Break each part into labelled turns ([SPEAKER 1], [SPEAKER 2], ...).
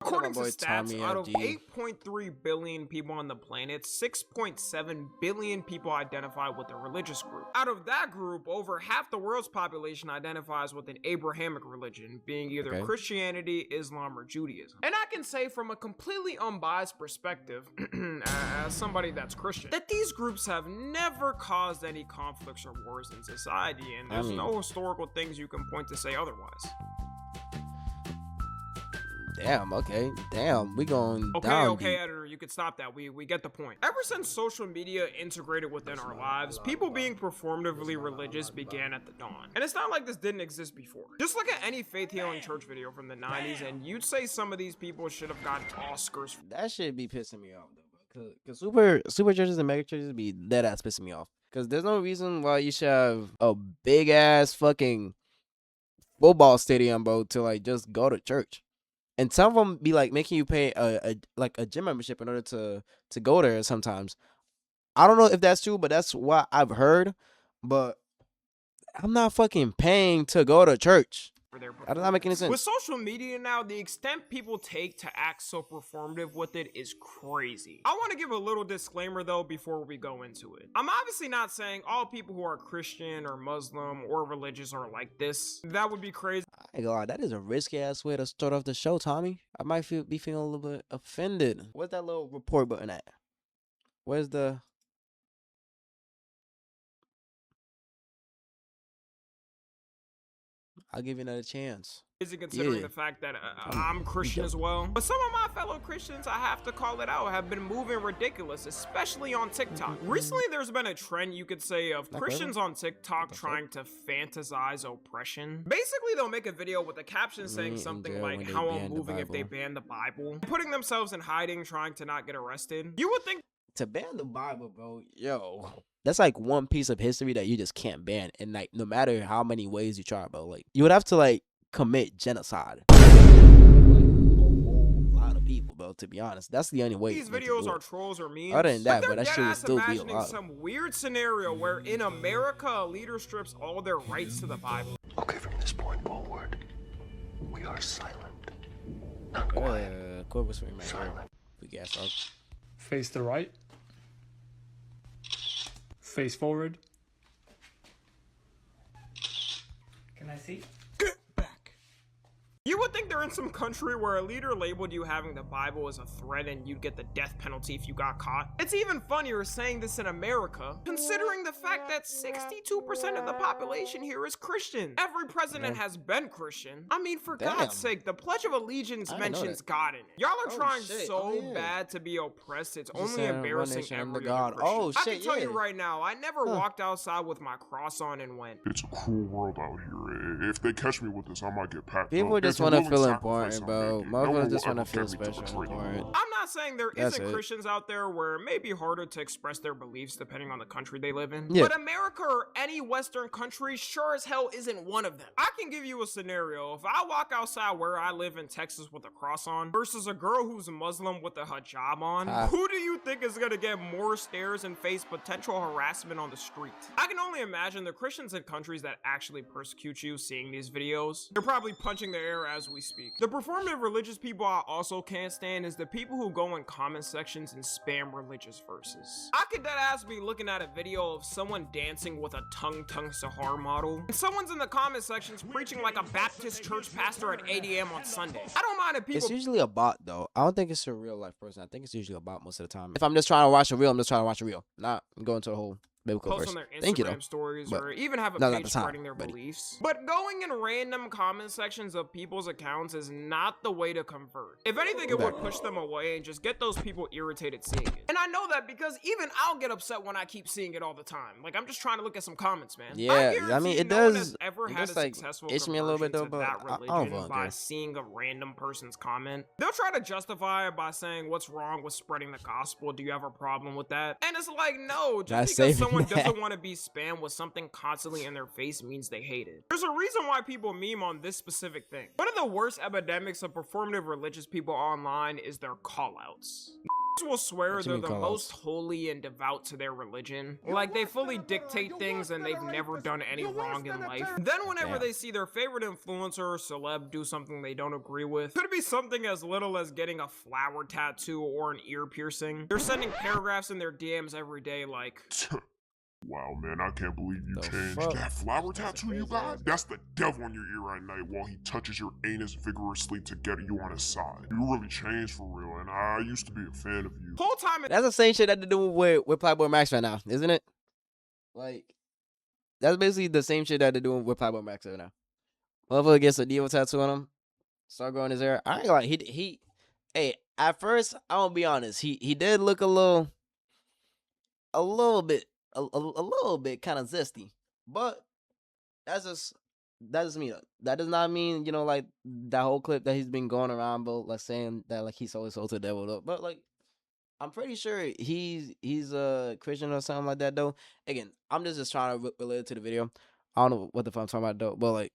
[SPEAKER 1] According to stats, out of 8.3 billion people on the planet, 6.7 billion people identify with a religious group. Out of that group, over half the world's population identifies with an Abrahamic religion, being either Christianity, Islam, or Judaism. And I can say from a completely unbiased perspective, as somebody that's Christian, that these groups have never caused any conflicts or wars in society, and there's no historical things you can point to say otherwise.
[SPEAKER 2] Damn, okay. Damn, we going down.
[SPEAKER 1] Okay, editor, you can stop that. We get the point. Ever since social media integrated within our lives, people being performatively religious began at the dawn. And it's not like this didn't exist before. Just look at any faith healing church video from the 90s, and you'd say some of these people should have gotten Oscars.
[SPEAKER 2] That shit be pissing me off, though. Because super churches and mega churches be dead ass pissing me off. Because there's no reason why you should have a big ass fucking football stadium, bro, to like just go to church. And some of them be like making you pay a gym membership in order to go there sometimes. I don't know if that's true, but that's what I've heard. But I'm not fucking paying to go to church. That does not make any sense.
[SPEAKER 1] With social media now, the extent people take to act so performative with it is crazy. I want to give a little disclaimer though before we go into it. I'm obviously not saying all people who are Christian or Muslim or religious are like this. That would be crazy.
[SPEAKER 2] I ain't gonna lie, that is a risky ass way to start off the show, Tommy. I might be feeling a little bit offended. Where's that little report button at? Where's the... I'll give you another chance.
[SPEAKER 1] Considering the fact that I'm Christian as well. But some of my fellow Christians, I have to call it out, have been moving ridiculous, especially on TikTok. Recently, there's been a trend, you could say, of Christians on TikTok trying to fantasize oppression. Basically, they'll make a video with a caption saying something like how I'm moving if they ban the Bible, putting themselves in hiding, trying to not get arrested. You would think
[SPEAKER 2] to ban the Bible, bro, yo, that's like one piece of history that you just can't ban, and like no matter how many ways you try, bro, like you would have to like commit genocide. Like, a whole lot of people, bro. To be honest, that's the only way.
[SPEAKER 1] These videos are trolls or memes.
[SPEAKER 2] Other than that, but that shit would still be a lot.
[SPEAKER 1] Some weird scenario where in America a leader strips all their rights to the Bible.
[SPEAKER 3] Okay, from this point forward, we are silent, not quiet.
[SPEAKER 2] Silent. We gas up.
[SPEAKER 4] Face the right. Face forward. Can I see?
[SPEAKER 1] Get back. You would think they're in some country where a leader labeled you having the Bible as a threat and you'd get the death penalty if you got caught. It's even funnier saying this in America, considering the fact that 62% of the population here is Christian. Every president has been Christian. I mean, for God's sake, the Pledge of Allegiance mentions God in it. Y'all are trying so bad to be oppressed, it's only embarrassing every other Christian. I can tell you right now, I never walked outside with my cross on and went,
[SPEAKER 5] it's a cruel world out here. If they catch me with this, I might get packed
[SPEAKER 2] People
[SPEAKER 5] up.
[SPEAKER 2] just want to feel important, bro. Motherfuckers just want to feel special and important.
[SPEAKER 1] I'm not saying there isn't Christians out there where it may be harder to express their beliefs depending on the country they live in. But America or any Western country sure as hell isn't one of them. I can give you a scenario. If I walk outside where I live in Texas with a cross on versus a girl who's Muslim with a hijab on, who do you think is gonna get more stares and face potential harassment on the street? I can only imagine the Christians in countries that actually persecute you seeing these videos. They're probably punching the air as we speak. The performative religious people I also can't stand is the people who go in comment sections and spam religious verses. I could deadass be looking at a video of someone dancing with a tongue Sahar model, and someone's in the comment sections preaching like a Baptist church pastor at 8 a.m. on Sunday. I don't mind if people—
[SPEAKER 2] It's usually a bot though. I don't think it's a real life person. I think it's usually a bot most of the time. If I'm just trying to watch a reel, I'm just trying to watch a reel. Not going to a whole biblical
[SPEAKER 1] post
[SPEAKER 2] verse.
[SPEAKER 1] on their
[SPEAKER 2] Thank you,
[SPEAKER 1] Instagram stories,
[SPEAKER 2] but
[SPEAKER 1] or even have a page spreading their beliefs. But going in random comment sections of people's accounts is not the way to convert. If anything, it would push them away and just get those people irritated seeing it. And I know that because even I'll get upset when I keep seeing it all the time. Like, I'm just trying to look at some comments, man.
[SPEAKER 2] Yeah, I mean, it does.
[SPEAKER 1] Ever
[SPEAKER 2] it
[SPEAKER 1] had
[SPEAKER 2] just
[SPEAKER 1] a
[SPEAKER 2] like
[SPEAKER 1] successful
[SPEAKER 2] itch me a little bit though, but
[SPEAKER 1] that
[SPEAKER 2] I
[SPEAKER 1] religion
[SPEAKER 2] don't
[SPEAKER 1] by seeing a random person's comment. They'll try to justify it by saying, "What's wrong with spreading the gospel? Do you have a problem with that?" And it's like, no, just because someone doesn't want to be spammed with something constantly in their face means they hate it. There's a reason why people meme on this specific thing. One of the worst epidemics of performative religious people online is their callouts. will swear
[SPEAKER 2] What you
[SPEAKER 1] they're
[SPEAKER 2] mean
[SPEAKER 1] the
[SPEAKER 2] call-outs?
[SPEAKER 1] most holy and devout to their religion. Like, they fully dictate things and they've never done any wrong in life. Then whenever
[SPEAKER 2] Damn.
[SPEAKER 1] they see their favorite influencer or celeb do something they don't agree with, could it be something as little as getting a flower tattoo or an ear piercing? They're sending paragraphs in their DMs every day like,
[SPEAKER 5] Wow, man, I can't believe you
[SPEAKER 2] The
[SPEAKER 5] changed
[SPEAKER 2] fuck?
[SPEAKER 5] that flower
[SPEAKER 2] That's
[SPEAKER 5] tattoo you
[SPEAKER 2] crazy ass.
[SPEAKER 5] got. That's the devil in your ear at night while he touches your anus vigorously to get you on his side. You really changed for real, and I used to be a fan of you.
[SPEAKER 1] whole time
[SPEAKER 2] That's the same shit that they do with Playboy Max right now, isn't it? Like, that's basically the same shit that they're doing with Playboy Max right now. Motherfucker gets a Diva tattoo on him, start growing his hair. I ain't like he. Hey, at first, I'm gonna be honest. He did look a little bit kind of zesty, but that's just me. Though. That does not mean like that whole clip that he's been going around about, like saying that like he's always sold to the devil. Though. But like, I'm pretty sure he's a Christian or something like that. Though. Again, I'm just trying to relate it to the video. I don't know what the fuck I'm talking about though, but like,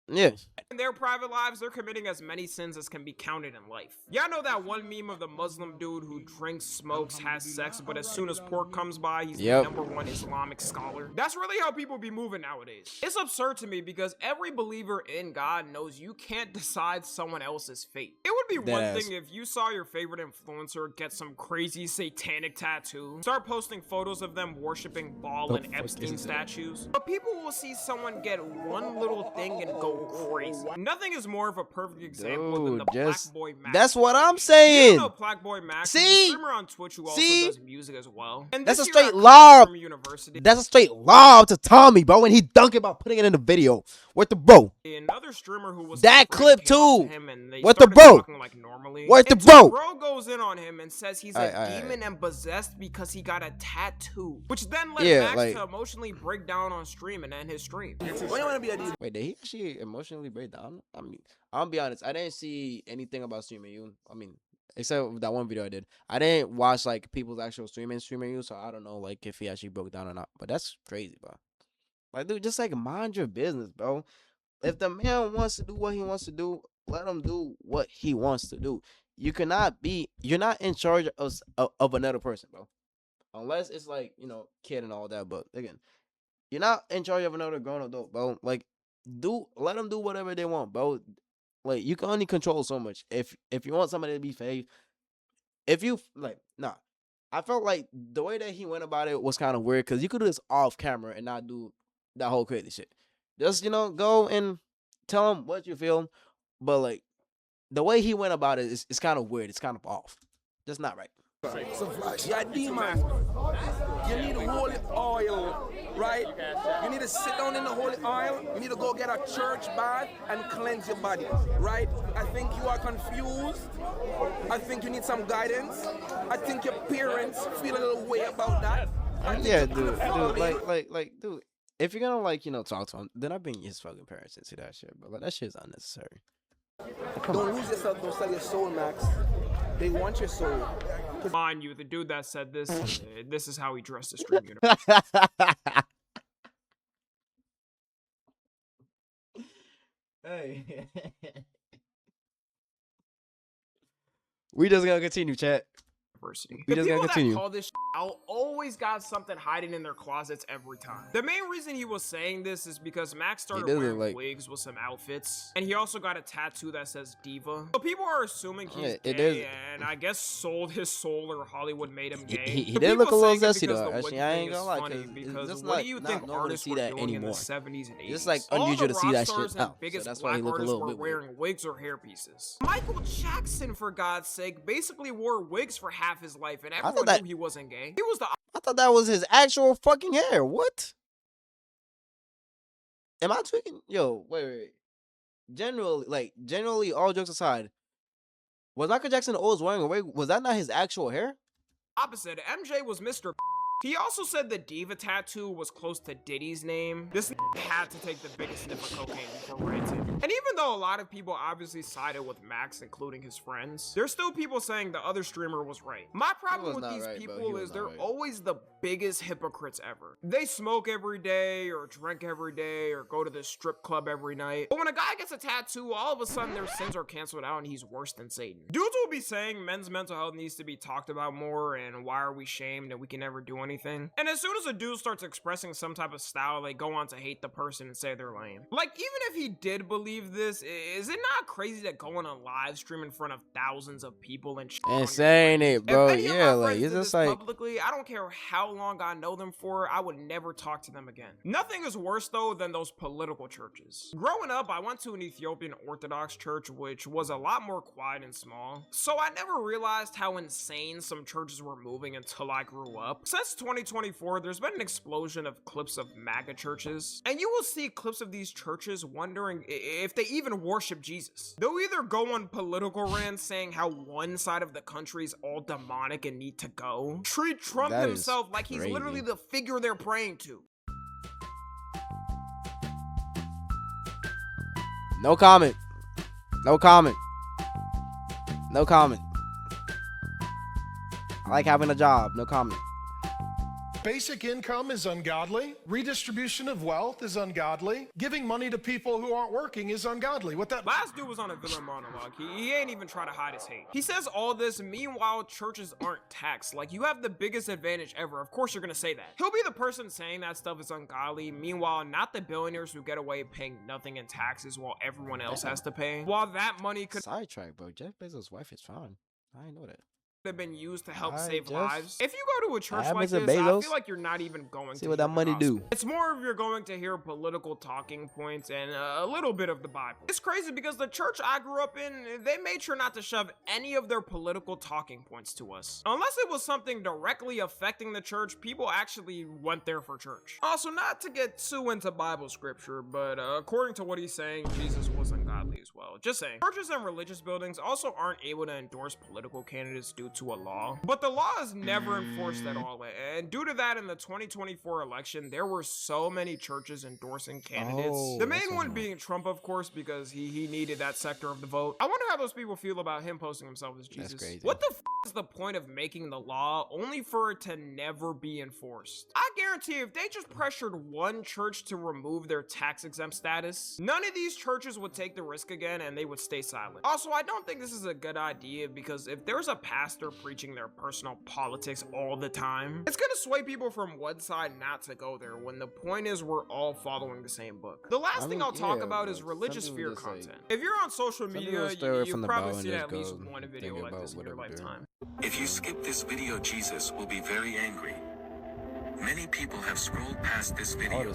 [SPEAKER 2] yeah.
[SPEAKER 1] in their private lives, they're committing as many sins as can be counted in life. Y'all know that one meme of the Muslim dude who drinks, smokes, has sex, but as soon as pork comes by, he's
[SPEAKER 2] Yep.
[SPEAKER 1] the #1 Islamic scholar? That's really how people be moving nowadays. It's absurd to me because every believer in God knows you can't decide someone else's fate. It would be one
[SPEAKER 2] Deadass.
[SPEAKER 1] thing if you saw your favorite influencer get some crazy satanic tattoo, start posting photos of them worshiping Baal
[SPEAKER 2] The
[SPEAKER 1] and
[SPEAKER 2] fuck
[SPEAKER 1] Epstein
[SPEAKER 2] is that?
[SPEAKER 1] statues, but people will see someone get one little thing and go crazy. Nothing is more of a perfect example than the
[SPEAKER 2] Dude, just
[SPEAKER 1] Black Boy Max.
[SPEAKER 2] that's what I'm
[SPEAKER 1] You
[SPEAKER 2] saying.
[SPEAKER 1] know Black Boy Max, he's
[SPEAKER 2] See?
[SPEAKER 1] a streamer on Twitch who also
[SPEAKER 2] See?
[SPEAKER 1] does music as well. And
[SPEAKER 2] That's
[SPEAKER 1] this
[SPEAKER 2] a
[SPEAKER 1] year at
[SPEAKER 2] straight
[SPEAKER 1] College
[SPEAKER 2] lob.
[SPEAKER 1] Streamer University,
[SPEAKER 2] That's a straight lob to Tommy, bro. When he dunked about putting it in the video. What the bro?
[SPEAKER 1] another streamer who was
[SPEAKER 2] That
[SPEAKER 1] his friend
[SPEAKER 2] clip
[SPEAKER 1] came up to
[SPEAKER 2] too.
[SPEAKER 1] him and they
[SPEAKER 2] What the
[SPEAKER 1] started
[SPEAKER 2] bro?
[SPEAKER 1] talking like normally.
[SPEAKER 2] What the
[SPEAKER 1] Until
[SPEAKER 2] bro?
[SPEAKER 1] bro goes in on him and says he's a
[SPEAKER 2] Aight.
[SPEAKER 1] demon and possessed because he got a tattoo, which then led
[SPEAKER 2] Yeah,
[SPEAKER 1] Max
[SPEAKER 2] like-
[SPEAKER 1] to emotionally break down on stream and end his stream.
[SPEAKER 2] Wait, did he actually emotionally break down? I mean, I'll be honest. I didn't see anything about streaming you. I mean, except that one video I did. I didn't watch like people's actual streaming you, so I don't know like if he actually broke down or not. But that's crazy, bro. Like, dude, just like mind your business, bro. If the man wants to do what he wants to do, let him do what he wants to do. You're not in charge of another person, bro. Unless it's like, kid and all that. But again, you're not in charge of another grown adult, bro. Like, let them do whatever they want, bro. Like, you can only control so much. If you want somebody to be fake, I felt like the way that he went about it was kind of weird because you could do this off camera and not do that whole crazy shit. Just, go and tell him what you feel. But, like, the way he went about it is kind of weird. It's kind of off. Just not right.
[SPEAKER 6] Yeah, demon. You need holy oil, right? You need to sit down in the holy oil. You need to go get a church bath and cleanse your body, right? I think you are confused. I think you need some guidance. I think your parents feel a little way about that.
[SPEAKER 2] Yeah, dude, dude. If you're gonna talk to him, then I bring his fucking parents into that shit, bro. Like, that shit's unnecessary.
[SPEAKER 6] Don't lose yourself. Don't sell your soul, Max. They want your soul.
[SPEAKER 1] Mind you, the dude that said this, this is how he dressed the stream universe.
[SPEAKER 2] Hey. We just gonna continue, chat.
[SPEAKER 1] University.
[SPEAKER 2] We
[SPEAKER 1] The
[SPEAKER 2] just
[SPEAKER 1] people
[SPEAKER 2] gotta
[SPEAKER 1] that
[SPEAKER 2] continue.
[SPEAKER 1] call this out always got something hiding in their closets every time. The main reason he was saying this is because Max started
[SPEAKER 2] doesn't
[SPEAKER 1] wearing
[SPEAKER 2] like-
[SPEAKER 1] wigs with some outfits, and he also got a tattoo that says Diva. So people are assuming he's
[SPEAKER 2] Yeah, it
[SPEAKER 1] gay,
[SPEAKER 2] is-
[SPEAKER 1] and I guess sold his soul or Hollywood made him gay.
[SPEAKER 2] He
[SPEAKER 1] The
[SPEAKER 2] did look a
[SPEAKER 1] people
[SPEAKER 2] little
[SPEAKER 1] saying it
[SPEAKER 2] zesty
[SPEAKER 1] because
[SPEAKER 2] though.
[SPEAKER 1] the wig
[SPEAKER 2] Actually, I
[SPEAKER 1] thing
[SPEAKER 2] ain't
[SPEAKER 1] is
[SPEAKER 2] gonna lie,
[SPEAKER 1] funny,
[SPEAKER 2] 'cause it's
[SPEAKER 1] because
[SPEAKER 2] just
[SPEAKER 1] what
[SPEAKER 2] not
[SPEAKER 1] do you
[SPEAKER 2] not
[SPEAKER 1] think
[SPEAKER 2] normal to
[SPEAKER 1] artists
[SPEAKER 2] see
[SPEAKER 1] were
[SPEAKER 2] that
[SPEAKER 1] doing in the
[SPEAKER 2] anymore.
[SPEAKER 1] 70s and 80s?
[SPEAKER 2] It's like
[SPEAKER 1] All
[SPEAKER 2] unusual
[SPEAKER 1] the
[SPEAKER 2] to see
[SPEAKER 1] rock
[SPEAKER 2] that shit
[SPEAKER 1] stars
[SPEAKER 2] now,
[SPEAKER 1] and
[SPEAKER 2] so
[SPEAKER 1] biggest
[SPEAKER 2] that's why
[SPEAKER 1] black
[SPEAKER 2] he look a
[SPEAKER 1] artists
[SPEAKER 2] little
[SPEAKER 1] were
[SPEAKER 2] bit weird.
[SPEAKER 1] wearing wigs or hair pieces. Michael Jackson, for God's sake, basically wore wigs for half his life, and everyone
[SPEAKER 2] that-
[SPEAKER 1] knew he wasn't gay. He was the
[SPEAKER 2] I thought that was his actual fucking hair. What? Am I tweaking? Yo, wait. Generally, all jokes aside, was Michael Jackson always wearing a wig? Was that not his actual hair?
[SPEAKER 1] opposite. MJ was Mr. He also said the Diva tattoo was close to Diddy's name. This had to take the biggest sniff of cocaine before ranting. And even though a lot of people obviously sided with Max, including his friends, there's still people saying the other streamer was right. My problem with these people is they're always the biggest hypocrites ever. They smoke every day or drink every day or go to the strip club every night. But when a guy gets a tattoo, all of a sudden their sins are canceled out and he's worse than Satan. Dudes will be saying men's mental health needs to be talked about more and why are we shamed and we can never do anything. And as soon as a dude starts expressing some type of style, they go on to hate the person and say they're lame. Like, even if he did believe this, is it not crazy to go on a live stream in front of thousands of people and shit
[SPEAKER 2] and saying it, bro? Yeah, like it's just like
[SPEAKER 1] publicly, I don't care how long I know them for, I would never talk to them again. Nothing is worse though than those political churches. Growing up, I went to an Ethiopian Orthodox church, which was a lot more quiet and small, so I never realized how insane some churches were moving until I grew up. Since 2024, there's been an explosion of clips of MAGA churches, and you will see clips of these churches wondering if they even worship Jesus. They'll either go on political rants saying how one side of the country is all demonic and need to go, treat Trump himself like he's literally the figure they're praying to.
[SPEAKER 2] no comment. No comment. No comment. I like having a job. No comment.
[SPEAKER 7] Basic income is ungodly. Redistribution of wealth is ungodly. Giving money to people who aren't working is ungodly. What that
[SPEAKER 1] last dude was on a villain monologue. He ain't even trying to hide his hate. He says all this, meanwhile churches aren't taxed. Like, you have the biggest advantage ever. Of course you're gonna say that. He'll be the person saying that stuff is ungodly, meanwhile not the billionaires who get away paying nothing in taxes while everyone else has to pay. While that money could
[SPEAKER 2] sidetrack, bro. Jeff Bezos' wife is fine. I didn't know that.
[SPEAKER 1] Have been used to help save lives. If you go to a church like this,
[SPEAKER 2] Bezos?
[SPEAKER 1] I feel like you're not even going
[SPEAKER 2] see
[SPEAKER 1] to
[SPEAKER 2] what that money do.
[SPEAKER 1] It's more of you're going to hear political talking points and a little bit of the Bible. It's crazy because the church I grew up in, they made sure not to shove any of their political talking points to us. Unless it was something directly affecting the church, people actually went there for church. Also, not to get too into Bible scripture, but according to what he's saying, Jesus was ungodly as well. Just saying. Churches and religious buildings also aren't able to endorse political candidates due to a law. But the law is never enforced at all, and due to that, in the 2024 election, there were so many churches endorsing candidates. The main one being Trump, of course, because he needed that sector of the vote. I wonder how those people feel about him posting himself as Jesus.
[SPEAKER 2] That's crazy.
[SPEAKER 1] What the f is the point of making the law only for it to never be enforced? I guarantee if they just pressured one church to remove their tax-exempt status, none of these churches would take the risk again and they would stay silent. Also, I don't think this is a good idea because if there's a pastor preaching their personal politics all the time, it's gonna sway people from one side not to go there when the point is we're all following the same book. The last thing I'll talk about is religious fear content. If you're on social media, you've probably seen at least one video like this in your lifetime.
[SPEAKER 8] If you skip this video, Jesus will be very angry. Many people have scrolled past this video,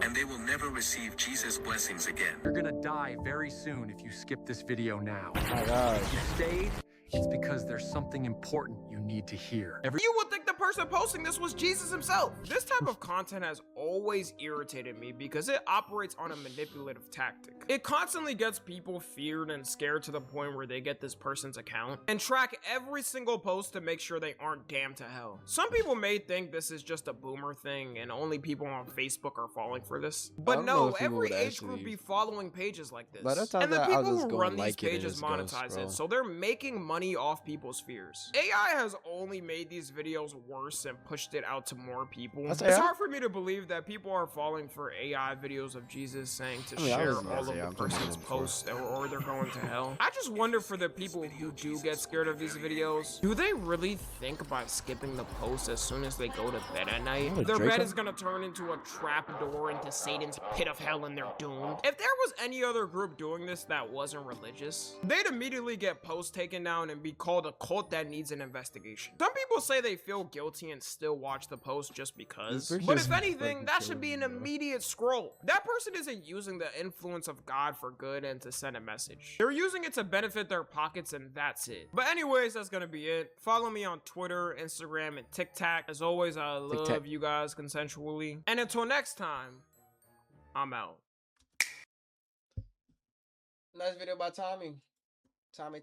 [SPEAKER 8] and they will never receive Jesus' blessings again.
[SPEAKER 9] You're gonna die very soon if you skip this video now.
[SPEAKER 2] Oh my God.
[SPEAKER 9] If you stayed, it's because there's something important you need to hear.
[SPEAKER 1] You would think the person posting this was Jesus himself. This type of content has always irritated me because it operates on a manipulative tactic. It constantly gets people feared and scared to the point where they get this person's account and track every single post to make sure they aren't damned to hell. Some people may think this is just a boomer thing and only people on Facebook are falling for this. But no, every age group be following pages like this. And the people who run these pages monetize it, so they're making money off people's fears. AI has only made these videos worse and pushed it out to more people. It's hard for me to believe that people are falling for AI videos of Jesus saying to share all of the person's posts or they're going to hell. I just wonder for the people who do get scared of these videos, do they really think by skipping the post as soon as they go to bed at night, their bed is gonna turn into a trap door into Satan's pit of hell and they're doomed? If there was any other group doing this that wasn't religious, they'd immediately get posts taken down and be called a cult that needs an investigation. Some people say they feel guilty and still watch the post just because, but if anything, that should be an immediate scroll. That person isn't using the influence of God for good and to send a message. They're using it to benefit their pockets and that's it. But anyways, that's gonna be it. Follow me on Twitter, Instagram, and TikTok. As always, I love you guys consensually. And until next time, I'm out.
[SPEAKER 2] Nice video by Tommy. Tommy.